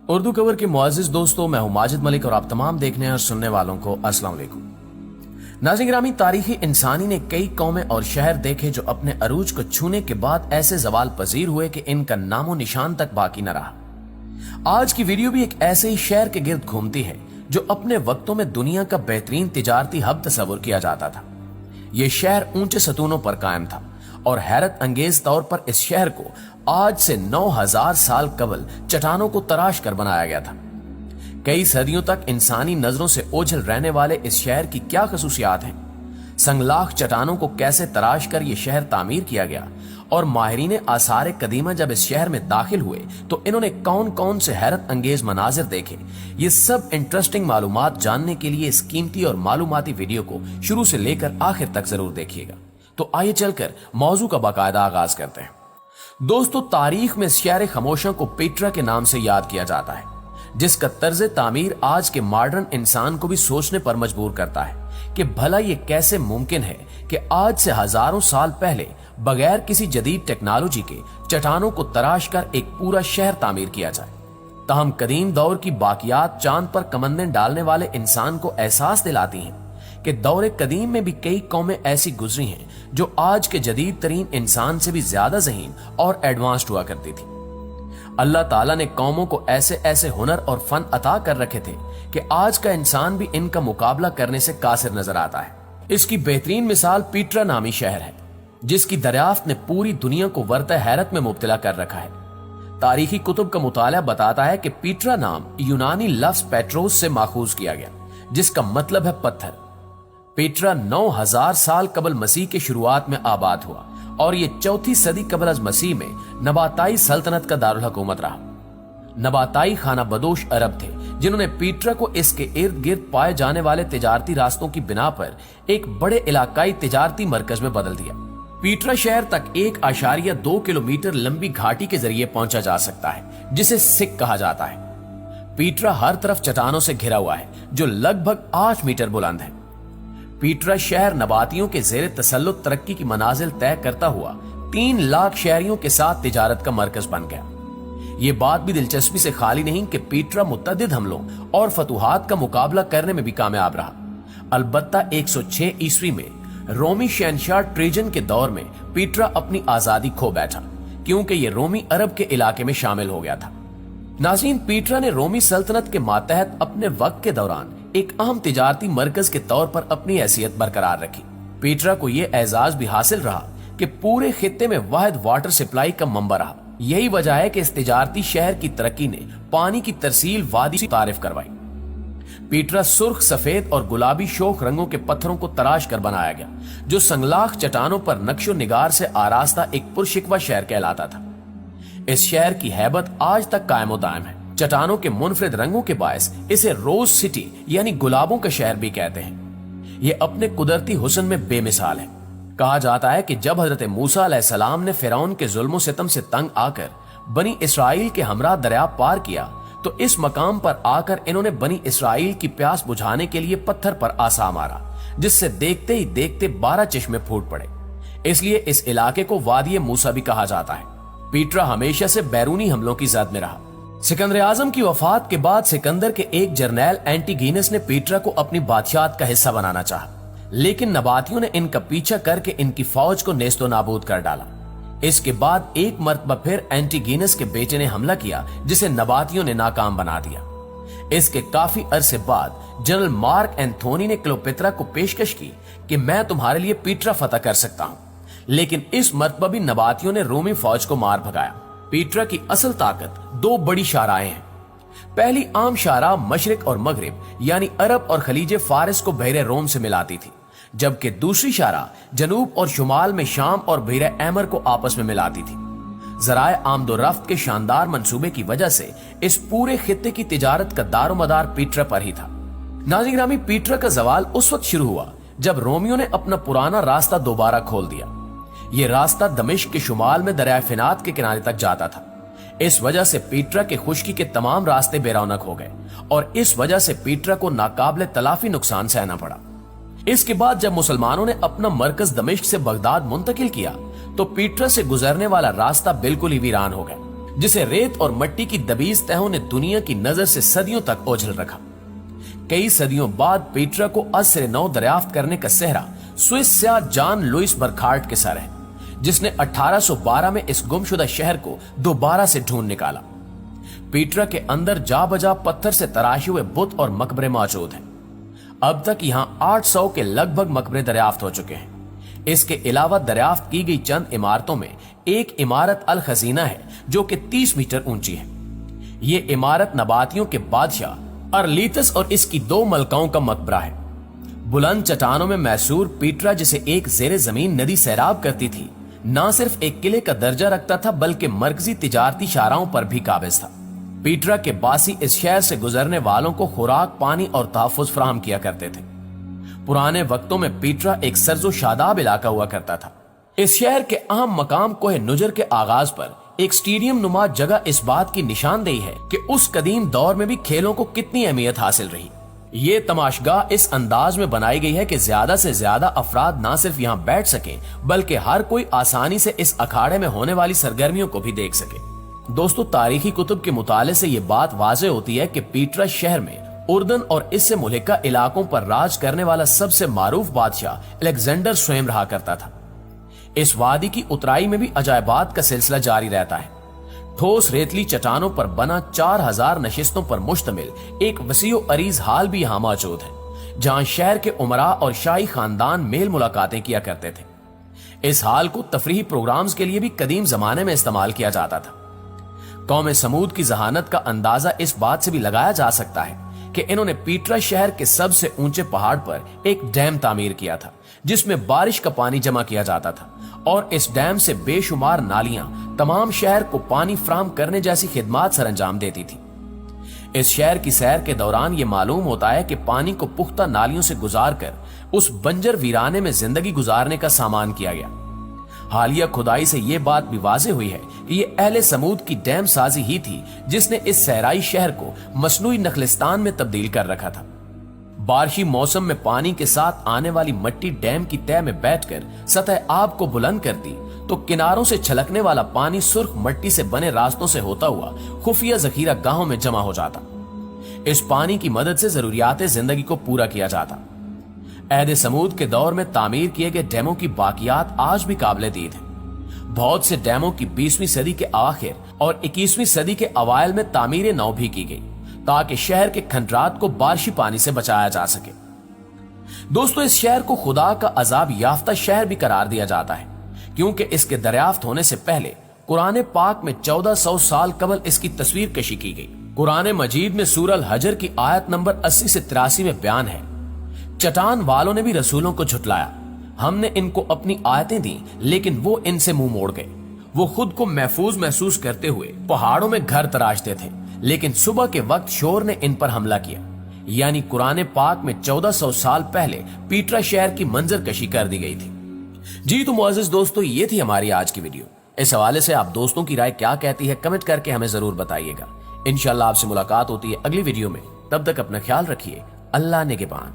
Urdu cover के मुअज़्ज़िज़ दोस्तों, मैं हूं माजिद मलिक और आप तमाम देखने और सुनने वालों को अस्सलाम वालेकुम। नाज़रीन गिरामी, तारीखी इंसानी ने कई कौमें और शहर देखे जो अपने अरूज को छूने के बाद ऐसे ज़वाल पजीर हुए कि इनका नामो निशान तक बाकी न रहा। आज की वीडियो भी एक ऐसे ही शहर के गिर्द घूमती है जो अपने वक्तों में दुनिया का बेहतरीन तिजारती हब तस्वुर किया जाता था। यह शहर ऊंचे सतूनों पर कायम था और हैरत अंगेज तौर पर इस शहर को आज से 9000 साल कबल चट्टानों को तराश कर बनाया गया था। कई सदियों तक इंसानी नजरों से ओझल रहने वाले इस शहर की क्या खसूसियात हैं, संगलाख चट्टानों को कैसे तराश कर यह शहर तामीर किया गया और माहिरीन आसार कदीमा जब इस शहर में दाखिल हुए तो इन्होंने कौन कौन से हैरत अंगेज मनाजिर देखे, ये सब इंटरेस्टिंग मालूमात जानने के लिए इस कीमती और मालूमाती वीडियो को शुरू से लेकर आखिर तक जरूर देखिएगा। तो आइए चलकर मौजू का बाकायदा आगाज करते हैं। दोस्तों, तारीख में शहर खामोशों को पीट्रा के नाम से याद किया जाता है, जिसका तर्ज तामीर आज के मॉडर्न इंसान को भी सोचने पर मजबूर करता है कि भला ये कैसे मुमकिन है कि आज से हजारों साल पहले बगैर किसी जदीद टेक्नोलॉजी के चट्टानों को तराश कर एक पूरा शहर तामीर किया जाए। ताहम कदीम दौर की बाकियात चांद पर कमंदें डालने वाले इंसान को एहसास दिलाती हैं कि दौरे कदीम में भी कई कौमें ऐसी गुजरी हैं जो आज के जदीद तरीन इंसान से भी ज्यादा ज़हीन और एडवांस्ड हुआ करती थी। अल्लाह ताला ने कौमों को ऐसे ऐसे हुनर और फन अता कर रखे थे कि आज का इंसान भी इनका मुकाबला करने से कासिर नजर आता है। इसकी बेहतरीन मिसाल पीट्रा नामी शहर है, जिसकी दरियाफ्त ने पूरी दुनिया को वर्ता हैरत में मुब्तला कर रखा है। तारीखी कुतुब का मुताला बताता है कि पीट्रा नाम यूनानी लफ्ज पेट्रोस से माखूज किया गया, जिसका मतलब है पत्थर। पीट्रा 9000 साल कबल मसीह के शुरुआत में आबाद हुआ और ये 4वीं सदी कबल अज मसीह में नबाताई सल्तनत का दारुल हुकूमत रहा। नबाताई खाना बदोश अरब थे जिन्होंने पीट्रा को इसके इर्द गिर्द पाए जाने वाले तिजारती रास्तों की बिना पर एक बड़े इलाकाई तिजारती मरकज में बदल दिया। पीट्रा शहर तक 1.2 किलोमीटर लंबी घाटी के जरिए पहुंचा जा सकता है, जिसे सिक कहा जाता है। पीट्रा हर तरफ चट्टानों से घिरा हुआ है जो लगभग 8 मीटर बुलंद है। पीट्रा शहर नबातियों के जेर तसल्लुत तरक्की की मनाजिल तय करता हुआ 3 लाख शहरियों के साथ तिजारत का मरकज बन गया। ये बात भी दिलचस्पी से खाली नहीं कि पीट्रा मुतअद्दिद हमलों और फतूहात का मुकाबला करने में भी कामयाब रहा। अलबत्ता 106 ईस्वी में रोमी शहनशाह ट्रेजन के दौर में पीट्रा अपनी आजादी खो बैठा, क्योंकि ये रोमी अरब के इलाके में शामिल हो गया था। नाज़रीन, पीट्रा ने रोमी सल्तनत के मातहत अपने वक्त के दौरान एक अहम तिजारती मरकज के तौर पर अपनी हैसियत बरकरार रखी। पीट्रा को यह एजाज भी हासिल रहा कि पूरे खित्ते में वाहिद वाटर सप्लाई का मंबा रहा। यही वजह है कि इस तिजारती शहर की तरक्की ने पानी की तरसील वादी से तारीफ करवाई। पीट्रा सुर्ख, सफेद और गुलाबी शोख रंगों के पत्थरों को तराश कर बनाया गया, जो संगलाख चट्टानों पर नक्शो निगार से आरास्ता एक पुरशिकवा शहर कहलाता था। इस शहर की हैबत आज तक कायम दायम है। चट्टानों के मुनफरिद रंगों के बायस इसे रोज सिटी यानी गुलाबों का शहर भी कहते हैं। ये अपने कुदरती हुस्न में बेमिसाल है। कहा जाता है कि जब हजरत मूसा अलैहिस्सलाम ने फिरौन के जुल्म सितम से तंग आकर बनी इसराइल के हमरा दरिया पार किया तो इस मकाम पर आकर इन्होंने बनी इसराइल की प्यास बुझाने के लिए पत्थर पर आसा मारा, जिससे देखते ही देखते 12 चश्मे फूट पड़े। इसलिए इस इलाके को वादी मूसा भी कहा जाता है। पीट्रा हमेशा से बैरूनी हमलों की जद में रहा। सिकंदर आजम की वफात के बाद सिकंदर के एक जर्नैल एंटीगीनस ने पीट्रा को अपनी बादशाहत का हिस्सा बनाना चाहा, लेकिन नबातियों ने इनका पीछा करके इनकी फौज को नेस्तो नाबूद कर डाला। इसके बाद एक मरतबा फिर एंटीगीनस के बेटे ने हमला किया, जिसे नबातियों ने नाकाम बना दिया। इसके काफी अरसे बाद जनरल मार्क एंथोनी ने क्लोपेत्रा को पेशकश की कि मैं तुम्हारे लिए पीट्रा फतह कर सकता हूं, लेकिन इस मरतबा भी नबातियों ने रोमी फौज को मार भगाया। पीट्रा की असल ताकत 2 बड़ी शाराएं हैं। पहली आम शारा मशरिक और मगरिब यानी अरब और खलीजे फारिस को बहरे रोम से मिलाती थी, जबकि दूसरी शारा जनूब और शुमाल में शाम और बहरे अहमर को आपस में मिलाती थी। जराए आमदोरफ्त के शानदार मंसूबे की वजह से इस पूरे खित्ते की तिजारत का दारोमदार पीट्रा पर ही था। नाज़रीन गिरामी, पीट्रा का जवाल उस वक्त शुरू हुआ जब रोमियों ने अपना पुराना रास्ता दोबारा खोल दिया। ये रास्ता दमिश्क के शुमाल में दरिया फिनात के किनारे तक जाता था। इस वजह से पीट्रा के खुश्की के तमाम रास्ते बेरौनक हो गए और इस वजह से पीट्रा को नाकाबिले तलाफी नुकसान सहना पड़ा। इसके बाद जब मुसलमानों ने अपना मरकज दमिश्क से बगदाद मुंतकिल किया तो पीट्रा से गुजरने वाला रास्ता बिल्कुल ही वीरान हो गया। जिसे रेत और मट्टी की दबीज तहों ने दुनिया की नजर से सदियों तक ओझल रखा। कई सदियों बाद पीटरा को असर नौ दरियाफ्त करने का सेहरा स्विस स्याह जॉन लुइस बर्खार्ट के सर है, जिसने 1812 में इस गुमशुदा शहर को दोबारा से ढूंढ निकाला। पीटरा के अंदर जा बजा पत्थर से तराशे हुए बुत और मकबरे मौजूद हैं। अब तक यहाँ 800 के लगभग मकबरे दरियाफ्त हो चुके हैं। इसके अलावा दरियाफ्त की गई चंद इमारतों में एक इमारत अल खजीना है जो कि 30 मीटर ऊंची है। ये इमारत नबातियों के बादशाह अरलीतस और इसकी 2 मलकाओं का मकबरा है। बुलंद चट्टानों में मैसूर पीटरा, जिसे एक जेरे जमीन नदी सैराब करती थी, न सिर्फ एक किले का दर्जा रखता था बल्कि मरकजी तिजारती शाहराहों पर भी काबिज था। पीटरा के बासी इस शहर से गुजरने वालों को खुराक, पानी और तहफ्फुज़ फराहम किया करते थे। पुराने वक्तों में पीटरा एक सर्जो शादाब इलाका हुआ करता था। इस शहर के अहम मकाम कोह नुजर के आगाज पर एक स्टेडियम नुमा जगह इस बात की निशानदेही है कि उस कदीम दौर में भी खेलों को कितनी अहमियत हासिल रही। ये तमाशगाह इस अंदाज में बनाई गई है कि ज्यादा से ज्यादा अफराद न सिर्फ यहाँ बैठ सके बल्कि हर कोई आसानी से इस अखाड़े में होने वाली सरगर्मियों को भी देख सके। दोस्तों, तारीखी कुतुब के मुताले से ये बात वाज़ेह होती है कि पीटरा शहर में उर्दन और इससे मुल्हिका इलाकों पर राज करने वाला सबसे मारूफ बादशाह अलेक्जेंडर स्वयं रहा करता था। इस वादी की उतराई में भी अजायबात का सिलसिला जारी रहता है। ठोस रेतली चट्टानों पर बना 4000 नशिस्तों पर मुश्तमिल एक वसीओ अरीज हाल भी यहाँ मौजूद है, जहाँ शहर के उमरा और शाही खानदान मेल मुलाकातें किया करते थे। इस हाल को तफरीही प्रोग्राम्स के लिए भी कदीम जमाने में इस्तेमाल किया जाता था। कौम समूद की जहानत का अंदाजा इस बात से भी लगाया जा सकता है कि इन्होंने पीटरा शहर के सबसे ऊंचे पहाड़ पर एक डैम तामीर किया था, जिसमें बारिश का पानी जमा किया जाता था और इस डैम से बेशुमार नालियां तमाम शहर को पानी फराहम करने जैसी खिदमात सरंजाम देती थी। इस शहर की सैर के दौरान ये मालूम होता है कि पानी को पुख्ता नालियों से गुजार कर उस बंजर वीराने में जिंदगी गुजारने का सामान किया गया। हालिया खुदाई से ये बात भी वाज़ेह हुई है कि ये अहले समूद की डैम साजी ही थी जिसने इस सहराई शहर को मसनूई नखलिस्तान में तब्दील कर रखा था। बारिशी मौसम में पानी के साथ आने वाली मट्टी डैम की तह में बैठकर सतह आब को बुलंद करती तो किनारों से छलकने वाला पानी सुर्ख मट्टी से बने रास्तों से होता हुआ खुफिया जखीरा गाहों में जमा हो जाता। इस पानी की मदद से जरूरियात जिंदगी को पूरा किया जाता। अहद समूद के दौर में तामीर किए गए डैमों की बाकियात आज भी काबिल दीद हैं। बहुत से डैमों की 20वीं सदी के आखिर और 21वीं सदी के अवायल में तामीर नौ भी की गई ताकि शहर के खंडरात को बारिशी पानी से बचाया जा सके। दोस्तों, इस शहर को खुदा का अजाब याफ्ता शहर भी करार दिया जाता है क्योंकि इसके दरियाफ्त होने से पहले कुरान पाक में 1400 साल कबल इसकी तस्वीर कशी की गई। कुरान मजीद में सूरह हजर की आयत नंबर 80 से 83 में बयान है, चट्टान वालों ने भी रसूलों को झुटलाया, हमने इनको अपनी आयतें दी लेकिन वो इनसे मुंह मोड़ गए। वो खुद को महफूज महसूस करते हुए पहाड़ों में घर तराशते थे, लेकिन सुबह के वक्त शोर ने इन पर हमला किया। यानी कुरान पाक में 1400 साल पहले पीटरा शहर की मंजर कशी कर दी गई थी। जी तो मुअज़्ज़िज़ दोस्तों, ये थी हमारी आज की वीडियो। इस हवाले से आप दोस्तों की राय क्या कहती है कमेंट करके हमें जरूर बताइएगा। इंशाअल्लाह आपसे मुलाकात होती है अगली वीडियो में। तब तक अपना ख्याल रखिए। अल्लाह निगहबान।